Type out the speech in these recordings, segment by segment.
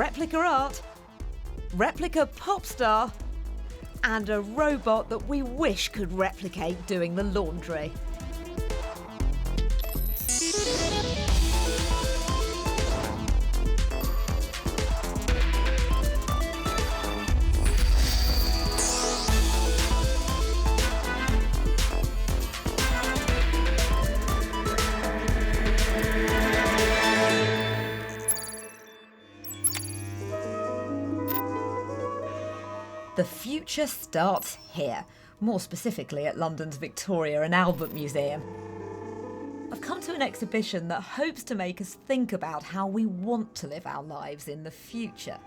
replica art, replica pop star, and a robot that we wish could replicate doing the laundry. The future starts here, more specifically at London's Victoria and Albert Museum. I've come to an exhibition that hopes to make us think about how we want to live our lives in the future.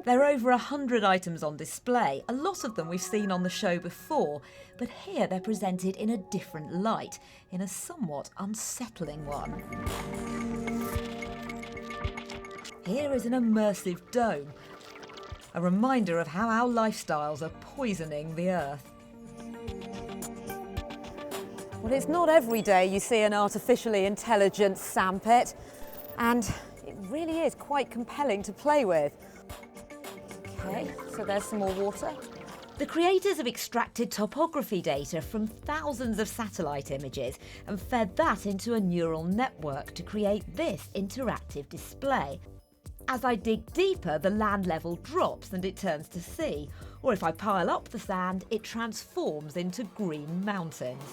There are over 100 items on display, a lot of them we've seen on the show before, but here they're presented in a different light, in a somewhat unsettling one. Here is an immersive dome, a reminder of how our lifestyles are poisoning the earth. Well, it's not every day you see an artificially intelligent sandpit, and it really is quite compelling to play with. Okay, so there's some more water. The creators have extracted topography data from thousands of satellite images and fed that into a neural network to create this interactive display. As I dig deeper, the land level drops and it turns to sea, or if I pile up the sand, it transforms into green mountains.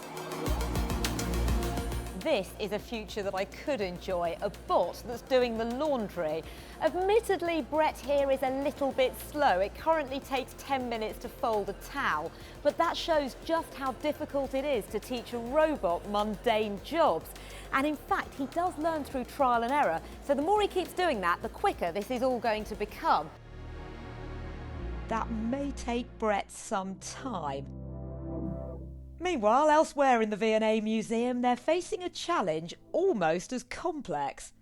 This is a future that I could enjoy, a bot that's doing the laundry. Admittedly, Brett here is a little bit slow. It currently takes 10 minutes to fold a towel, but that shows just how difficult it is to teach a robot mundane jobs. And in fact, he does learn through trial and error, so the more he keeps doing that, the quicker this is all going to become. That may take Brett some time. Meanwhile, elsewhere in the V&A Museum, they're facing a challenge almost as complex.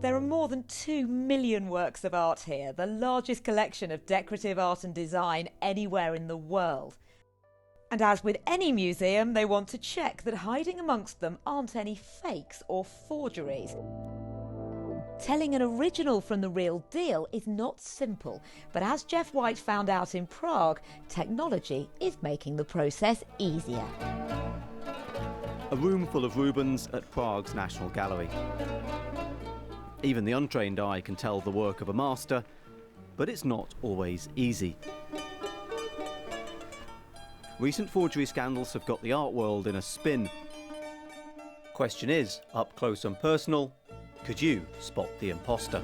There are more than 2 million works of art here, the largest collection of decorative art and design anywhere in the world. And as with any museum, they want to check that hiding amongst them aren't any fakes or forgeries. Telling an original from the real deal is not simple, but as Jeff White found out in Prague, technology is making the process easier. A room full of Rubens at Prague's National Gallery. Even the untrained eye can tell the work of a master, but it's not always easy. Recent forgery scandals have got the art world in a spin. Question is, up close and personal, could you spot the imposter?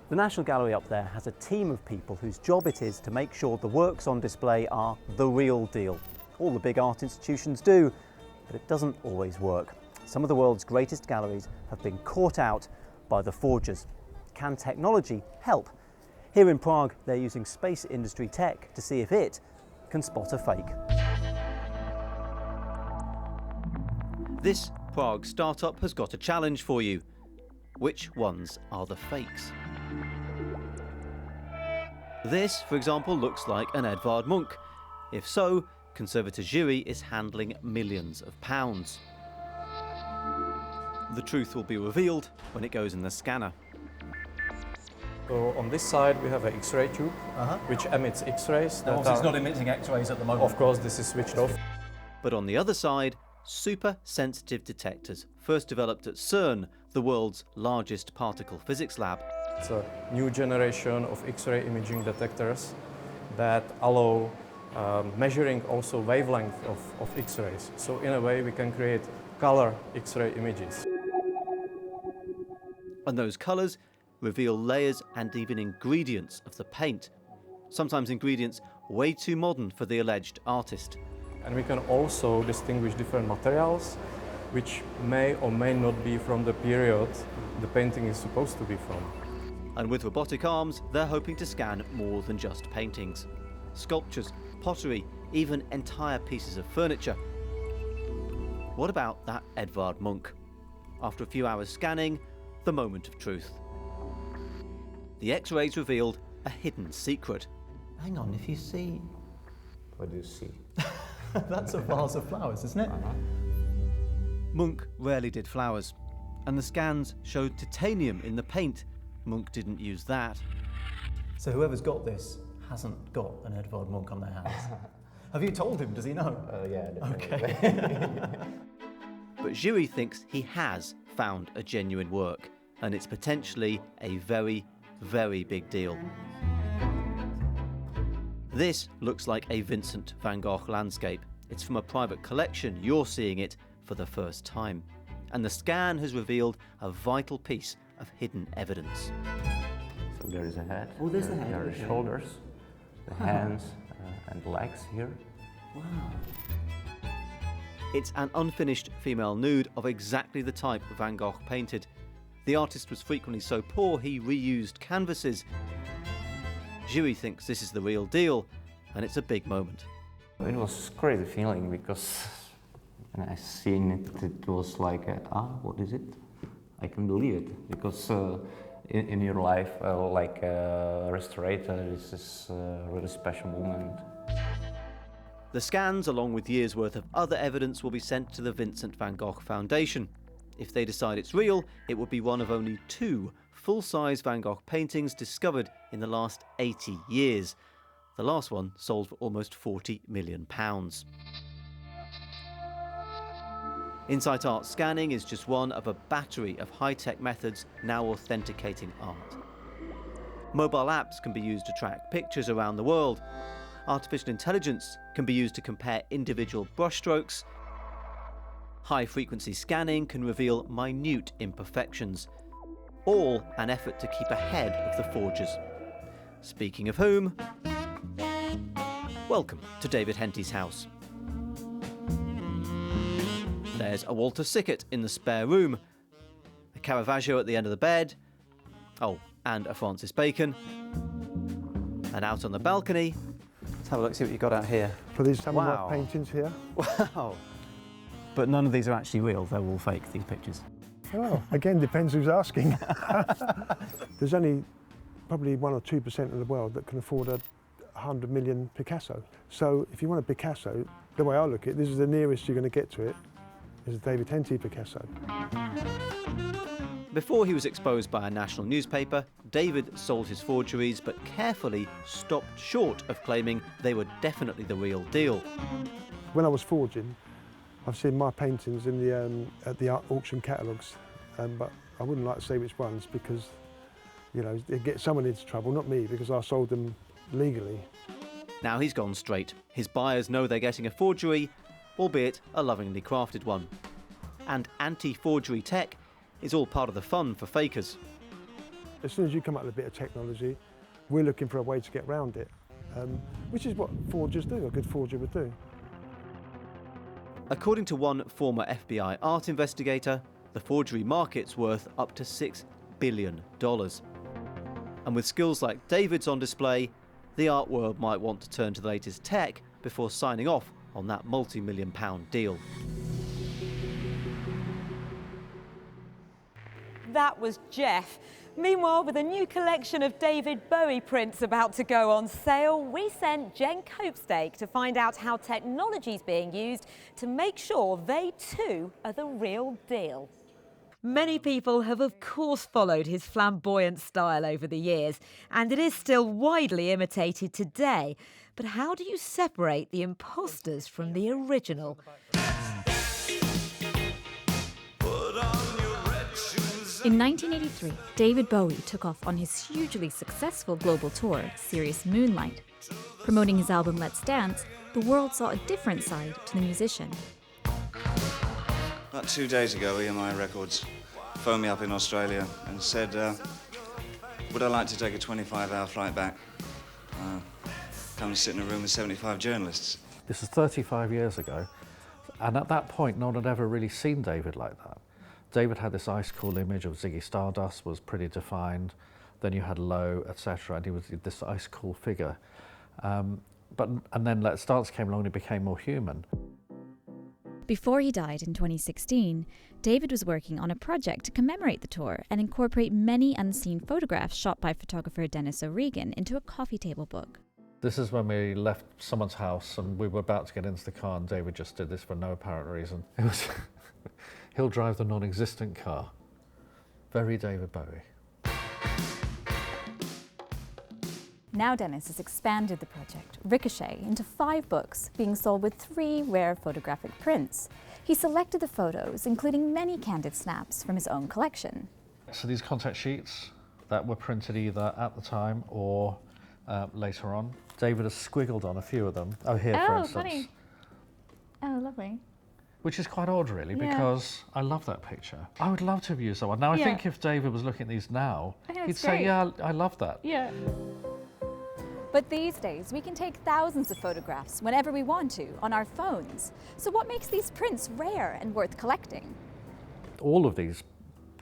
The National Gallery up there has a team of people whose job it is to make sure the works on display are the real deal. All the big art institutions do, but it doesn't always work. Some of the world's greatest galleries have been caught out by the forgers. Can technology help? Here in Prague, they're using space industry tech to see if it can spot a fake. This Prague startup has got a challenge for you. Which ones are the fakes? This, for example, looks like an Edvard Munch. If so, Conservator jury is handling millions of pounds. The truth will be revealed when it goes in the scanner. So on this side we have an X-ray tube, which emits X-rays. It's not emitting X-rays at the moment. Of course, this is switched off. But on the other side, super sensitive detectors, first developed at CERN, the world's largest particle physics lab. It's a new generation of X-ray imaging detectors that allow measuring also wavelength of X-rays. So in a way we can create color X-ray images. And those colours reveal layers and even ingredients of the paint. Sometimes ingredients way too modern for the alleged artist. And we can also distinguish different materials which may or may not be from the period the painting is supposed to be from. And with robotic arms, they're hoping to scan more than just paintings. Sculptures, pottery, even entire pieces of furniture. What about that Edvard Munch? After a few hours scanning, the moment of truth. The X-rays revealed a hidden secret. Hang on, if you see... What do you see? That's a vase of flowers, isn't it? Munch rarely did flowers. And the scans showed titanium in the paint. Munch didn't use that. So whoever's got this hasn't got an Edvard Munch on their hands. Have you told him? Does he know? Yeah, definitely. Okay. But Jury thinks he has found a genuine work, and it's potentially a very, very big deal. This looks like a Vincent van Gogh landscape. It's from a private collection. You're seeing it for the first time. And the scan has revealed a vital piece of hidden evidence. So there is a head. Oh, there's the head, There are okay. shoulders, the hands, and legs here. Wow. It's an unfinished female nude of exactly the type Van Gogh painted. The artist was frequently so poor he reused canvases. Jury thinks this is the real deal, and it's a big moment. It was a crazy feeling because when I seen it, it was like, what is it? I can believe it because in your life, like a restorator, this is a really special moment. The scans, along with years' worth of other evidence, will be sent to the Vincent van Gogh Foundation. If they decide it's real, it would be one of only 2 full-size Van Gogh paintings discovered in the last 80 years. The last one sold for almost £40 million. Insight Art scanning is just one of a battery of high-tech methods now authenticating art. Mobile apps can be used to track pictures around the world. Artificial intelligence can be used to compare individual brushstrokes. High-frequency scanning can reveal minute imperfections. All an effort to keep ahead of the forgers. Speaking of whom, welcome to David Henty's house. There's a Walter Sickert in the spare room, a Caravaggio at the end of the bed, oh, and a Francis Bacon. And out on the balcony, Let's have a look, see what you got out here. For these some Wow. of my paintings here. Wow. But none of these are actually real, they're all fake, these pictures. Well, again, depends who's asking. There's only probably 1 or 2% of the world that can afford a 100 million Picasso. So if you want a Picasso, the way I look at it, this is the nearest you're going to get to it, is a David Henty Picasso. before he was exposed by a national newspaper, David sold his forgeries but carefully stopped short of claiming they were definitely the real deal. When I was forging, I've seen my paintings in the at the art auction catalogues, but I wouldn't like to say which ones because, you know, it gets someone into trouble, not me, because I sold them legally. Now he's gone straight. His buyers know they're getting a forgery, albeit a lovingly crafted one. And anti-forgery tech is all part of the fun for fakers. As soon as you come up with a bit of technology, we're looking for a way to get around it, which is what forgers do, a good forger would do. According to one former FBI art investigator, the forgery market's worth up to $6 billion. And with skills like David's on display, the art world might want to turn to the latest tech before signing off on that multi-million-pound deal. That was Jeff. Meanwhile, with a new collection of David Bowie prints about to go on sale, we sent Jen Copestake to find out how technology's being used to make sure they too are the real deal. Many people have of course followed his flamboyant style over the years, and it is still widely imitated today. But how do you separate the imposters from the original? In 1983, David Bowie took off on his hugely successful global tour, Serious Moonlight. Promoting his album Let's Dance, the world saw a different side to the musician. About 2 days ago, EMI Records phoned me up in Australia and said, would I like to take a 25-hour flight back? Come and sit in a room with 75 journalists. This is 35 years ago, and at that point, no one had ever really seen David like that. David had this ice-cool image of Ziggy Stardust, was pretty defined. Then you had Low, etc., and he was this ice-cool figure. And then Let's Dance came along and he became more human. Before he died in 2016, David was working on a project to commemorate the tour and incorporate many unseen photographs shot by photographer Dennis O'Regan into a coffee table book. This is when we left someone's house and we were about to get into the car, and David just did this for no apparent reason. It was he'll drive the non-existent car. Very David Bowie. Now Dennis has expanded the project, Ricochet, into 5 books being sold with 3 rare photographic prints. He selected the photos, including many candid snaps from his own collection. So these contact sheets that were printed either at the time or later on. David has squiggled on a few of them. Oh, here, for instance. Funny. Oh, lovely. Which is quite odd, really, Yeah. because I love that picture. I would love to have used that one. Now, I think if David was looking at these now, he'd say, yeah, I love that. Yeah. But these days, we can take thousands of photographs whenever we want to on our phones. So what makes these prints rare and worth collecting? All of these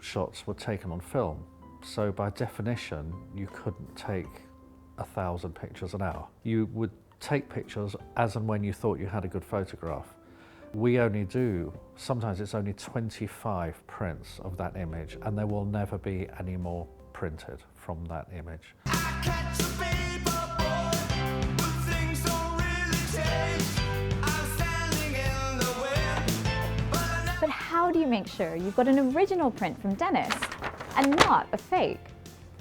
shots were taken on film. So by definition, you couldn't take 1,000 pictures an hour. You would take pictures as and when you thought you had a good photograph. We only do, sometimes it's only 25 prints of that image, and there will never be any more printed from that image. But how do you make sure you've got an original print from Dennis and not a fake?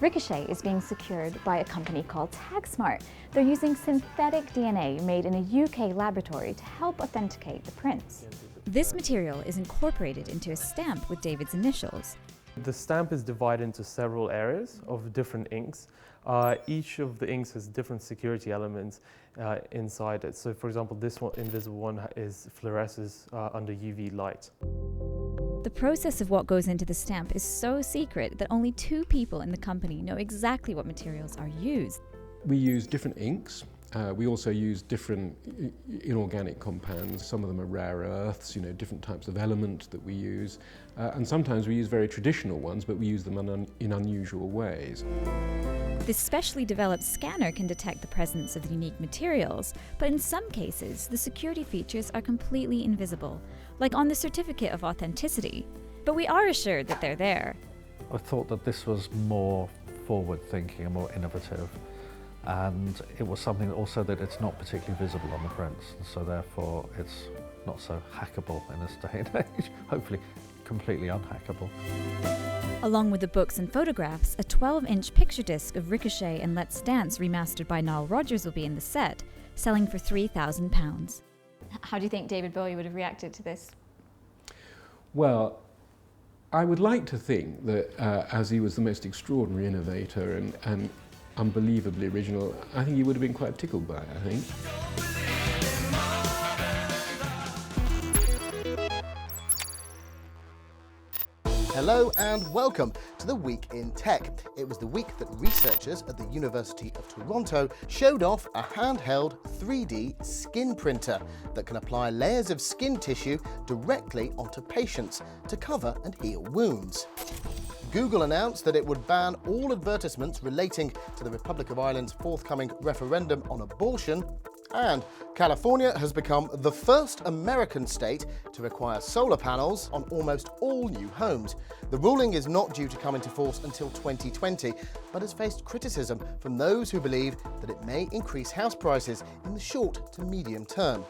Ricochet is being secured by a company called TagSmart. They're using synthetic DNA made in a UK laboratory to help authenticate the prints. This material is incorporated into a stamp with David's initials. The stamp is divided into several areas of different inks. Each of the inks has different security elements inside it. So, for example, this one, invisible one, fluoresces under UV light. The process of what goes into the stamp is so secret that only 2 people in the company know exactly what materials are used. We use different inks. We also use different inorganic compounds. Some of them are rare earths, different types of element that we use. And sometimes we use very traditional ones, but we use them in unusual ways. This specially developed scanner can detect the presence of the unique materials, but in some cases, the security features are completely invisible, like on the certificate of authenticity. But we are assured that they're there. I thought that this was more forward-thinking and more innovative. And it was something also that it's not particularly visible on the prints, so therefore it's not so hackable in this day and age, hopefully completely unhackable. Along with the books and photographs, a 12-inch picture disc of Ricochet and Let's Dance remastered by Nile Rodgers will be in the set, selling for £3,000. How do you think David Bowie would have reacted to this? Well, I would like to think that as he was the most extraordinary innovator and unbelievably original, I think he would have been quite tickled by it, I think. Hello and welcome to the Week in Tech. It was the week that researchers at the University of Toronto showed off a handheld 3D skin printer that can apply layers of skin tissue directly onto patients to cover and heal wounds. Google announced that it would ban all advertisements relating to the Republic of Ireland's forthcoming referendum on abortion, and California has become the first American state to require solar panels on almost all new homes. The ruling is not due to come into force until 2020, but has faced criticism from those who believe that it may increase house prices in the short to medium term.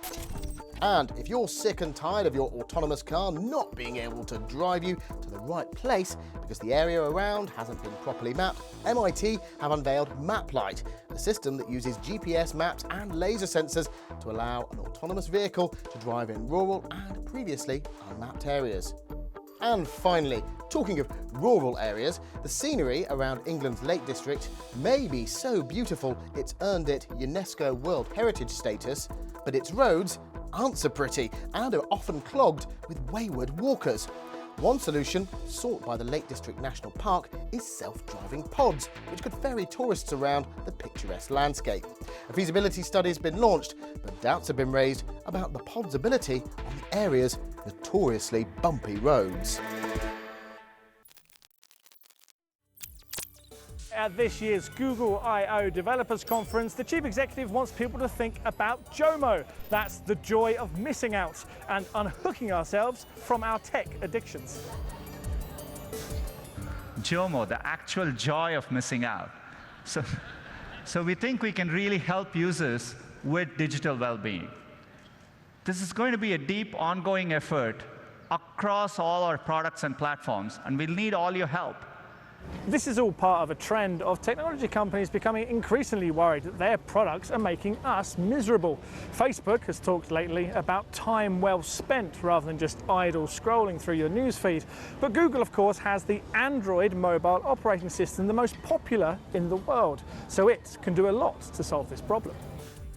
And if you're sick and tired of your autonomous car not being able to drive you to the right place because the area around hasn't been properly mapped, MIT have unveiled MapLight, a system that uses GPS maps and laser sensors to allow an autonomous vehicle to drive in rural and previously unmapped areas. And finally, talking of rural areas, the scenery around England's Lake District may be so beautiful it's earned it UNESCO World Heritage status, but its roads aren't so pretty and are often clogged with wayward walkers. One solution, sought by the Lake District National Park, is self-driving pods, which could ferry tourists around the picturesque landscape. A feasibility study has been launched, but doubts have been raised about the pods' ability on the area's notoriously bumpy roads. At this year's Google I/O Developers Conference, the Chief Executive wants people to think about JOMO. That's the joy of missing out and unhooking ourselves from our tech addictions. JOMO, the actual joy of missing out. So we think we can really help users with digital well-being. This is going to be a deep, ongoing effort across all our products and platforms, and we'll need all your help. This is all part of a trend of technology companies becoming increasingly worried that their products are making us miserable. Facebook has talked lately about time well spent rather than just idle scrolling through your newsfeed. But Google, of course, has the Android mobile operating system, the most popular in the world. So it can do a lot to solve this problem.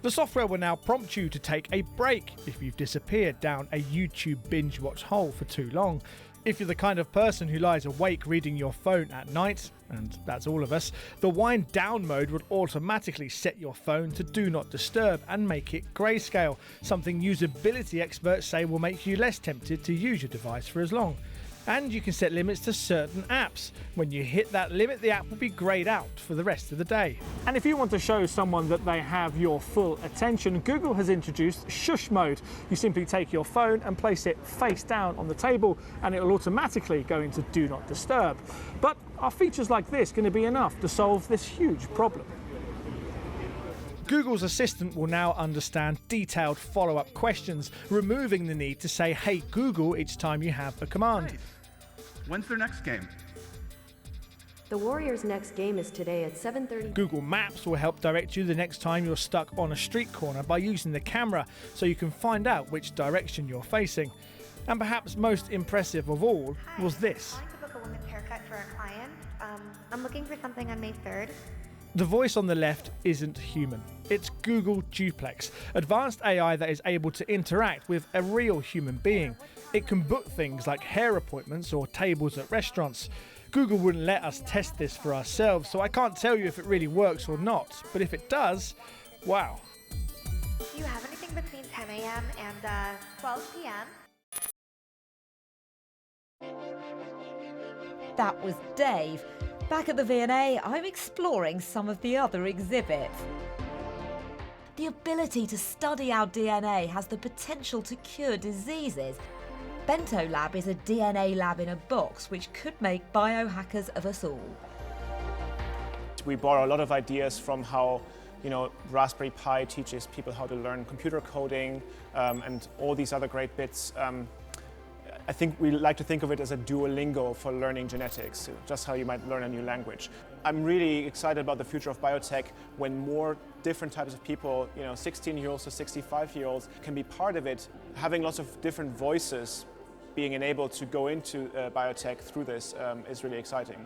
The software will now prompt you to take a break if you've disappeared down a YouTube binge watch hole for too long. If you're the kind of person who lies awake reading your phone at night, and that's all of us, the wind down mode would automatically set your phone to do not disturb and make it grayscale, something usability experts say will make you less tempted to use your device for as long. And you can set limits to certain apps. When you hit that limit, the app will be greyed out for the rest of the day. And if you want to show someone that they have your full attention, Google has introduced shush mode. You simply take your phone and place it face down on the table, and it will automatically go into do not disturb. But are features like this going to be enough to solve this huge problem? Google's Assistant will now understand detailed follow-up questions, removing the need to say, "Hey Google," each time you have a command. When's their next game? The Warriors' next game is today at 7:30. Google Maps will help direct you the next time you're stuck on a street corner by using the camera, so you can find out which direction you're facing. And perhaps most impressive of all was this. I'm calling to book a women's haircut for a client. I'm looking for something on May 3rd. The voice on the left isn't human. It's Google Duplex, advanced AI that is able to interact with a real human being. It can book things like hair appointments or tables at restaurants. Google wouldn't let us test this for ourselves, so I can't tell you if it really works or not. But if it does, wow. Do you have anything between 10 a.m. and 12 p.m.? That was Dave. Back at the V&A, I'm exploring some of the other exhibits. The ability to study our DNA has the potential to cure diseases. Bento Lab is a DNA lab in a box which could make biohackers of us all. We borrow a lot of ideas from how Raspberry Pi teaches people how to learn computer coding and all these other great bits. I think we like to think of it as a Duolingo for learning genetics, just how you might learn a new language. I'm really excited about the future of biotech when more different types of people, 16-year-olds to 65-year-olds, can be part of it. Having lots of different voices being enabled to go into biotech through this is really exciting.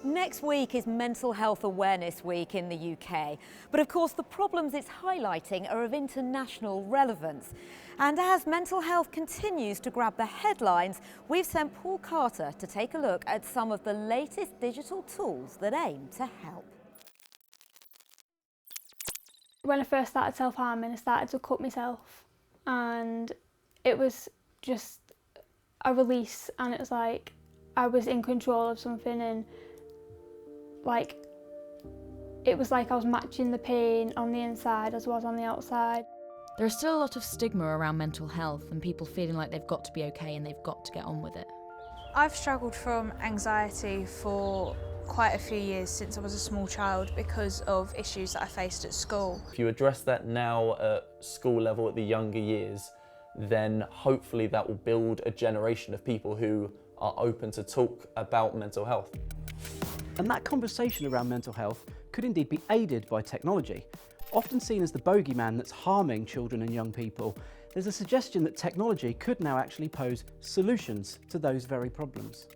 Next week is Mental Health Awareness Week in the UK. But of course, the problems it's highlighting are of international relevance. And as mental health continues to grab the headlines, we've sent Paul Carter to take a look at some of the latest digital tools that aim to help. When I first started self-harming, I started to cut myself, and it was just a release, and it was like I was in control of something, and it was like I was matching the pain on the inside as well as on the outside. There's still a lot of stigma around mental health and people feeling like they've got to be okay and they've got to get on with it. I've struggled from anxiety for quite a few years since I was a small child because of issues that I faced at school. If you address that now at school level at the younger years, then hopefully that will build a generation of people who are open to talk about mental health. And that conversation around mental health could indeed be aided by technology. Often seen as the bogeyman that's harming children and young people, there's a suggestion that technology could now actually pose solutions to those very problems.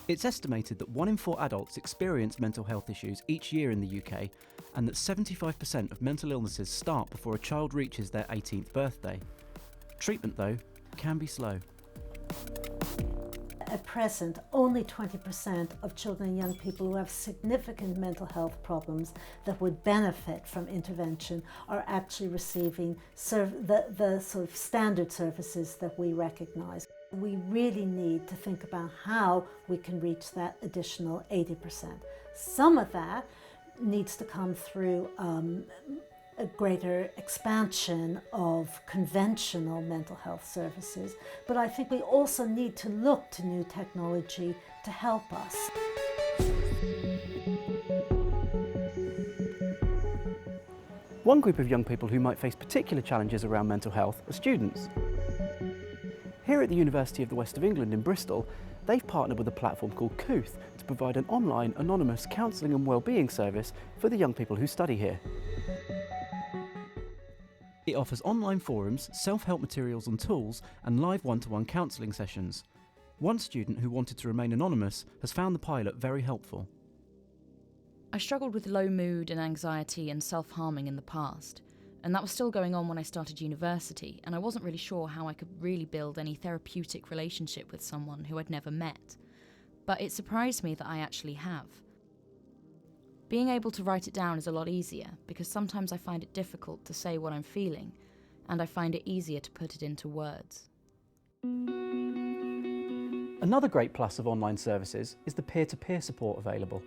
It's estimated that 1 in 4 adults experience mental health issues each year in the UK, and that 75% of mental illnesses start before a child reaches their 18th birthday. Treatment, though, can be slow. At present, only 20% of children and young people who have significant mental health problems that would benefit from intervention are actually receiving the sort of standard services that we recognise. We really need to think about how we can reach that additional 80%. Some of that needs to come through a greater expansion of conventional mental health services, but I think we also need to look to new technology to help us. One group of young people who might face particular challenges around mental health are students. Here at the University of the West of England in Bristol, they've partnered with a platform called Kooth to provide an online, anonymous counselling and wellbeing service for the young people who study here. It offers online forums, self-help materials and tools, and live one-to-one counselling sessions. One student who wanted to remain anonymous has found the pilot very helpful. I struggled with low mood and anxiety and self-harming in the past, and that was still going on when I started university, and I wasn't really sure how I could really build any therapeutic relationship with someone who I'd never met. But it surprised me that I actually have. Being able to write it down is a lot easier, because sometimes I find it difficult to say what I'm feeling, and I find it easier to put it into words. Another great plus of online services is the peer-to-peer support available.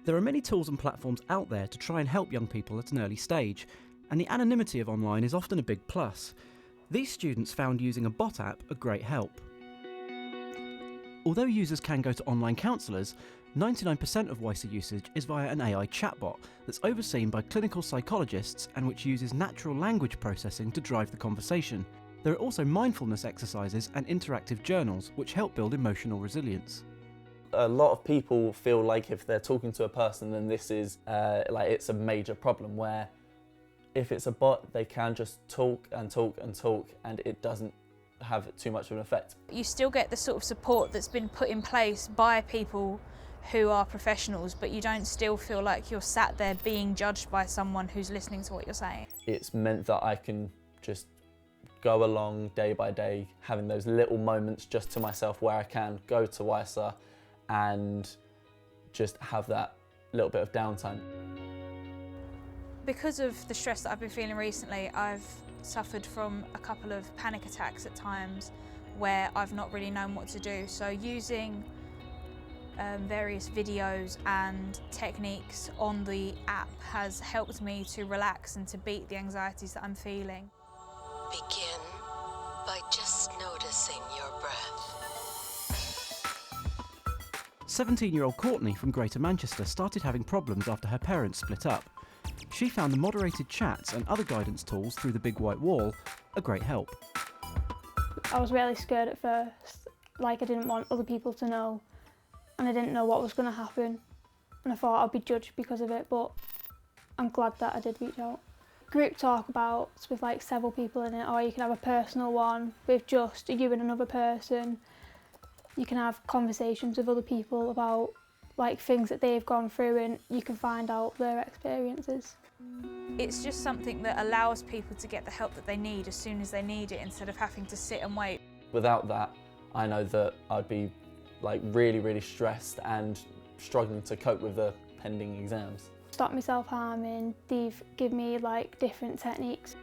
There are many tools and platforms out there to try and help young people at an early stage, and the anonymity of online is often a big plus. These students found using a bot app a great help. Although users can go to online counsellors, 99% of WISA usage is via an AI chatbot that's overseen by clinical psychologists and which uses natural language processing to drive the conversation. There are also mindfulness exercises and interactive journals which help build emotional resilience. A lot of people feel like if they're talking to a person, then this is like it's a major problem, where if it's a bot, they can just talk and talk and talk and it doesn't have too much of an effect. You still get the sort of support that's been put in place by people who are professionals, but you don't still feel like you're sat there being judged by someone who's listening to what you're saying. It's meant that I can just go along day by day, having those little moments just to myself where I can go to WISA and just have that little bit of downtime. Because of the stress that I've been feeling recently, I've suffered from a couple of panic attacks at times where I've not really known what to do. So using various videos and techniques on the app has helped me to relax and to beat the anxieties that I'm feeling. Begin by just noticing your breath. 17-year-old Courtney from Greater Manchester started having problems after her parents split up. She found the moderated chats and other guidance tools through the big white wall a great help. I was really scared at first, like I didn't want other people to know, and I didn't know what was going to happen, and I thought I'd be judged because of it, but I'm glad that I did reach out. Group talkabouts with like several people in it, or you can have a personal one with just you and another person. You can have conversations with other people about like things that they've gone through, and you can find out their experiences. It's just something that allows people to get the help that they need as soon as they need it, instead of having to sit and wait. Without that, I know that I'd be like really stressed and struggling to cope with the pending exams. Stop me self-harming, they've given me like different techniques.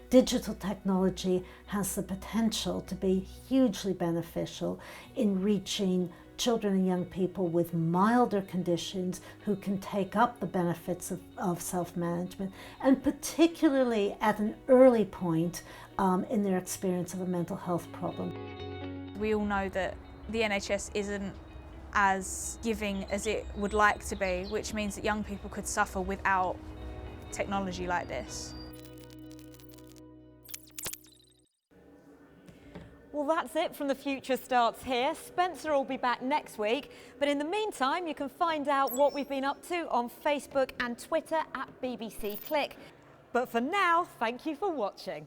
Digital technology has the potential to be hugely beneficial in reaching children and young people with milder conditions who can take up the benefits of self-management, and particularly at an early point in their experience of a mental health problem. We all know that the NHS isn't as giving as it would like to be, which means that young people could suffer without technology like this. Well, that's it from The Future Starts Here. Spencer will be back next week, but in the meantime, you can find out what we've been up to on Facebook and Twitter at BBC Click. But for now, thank you for watching.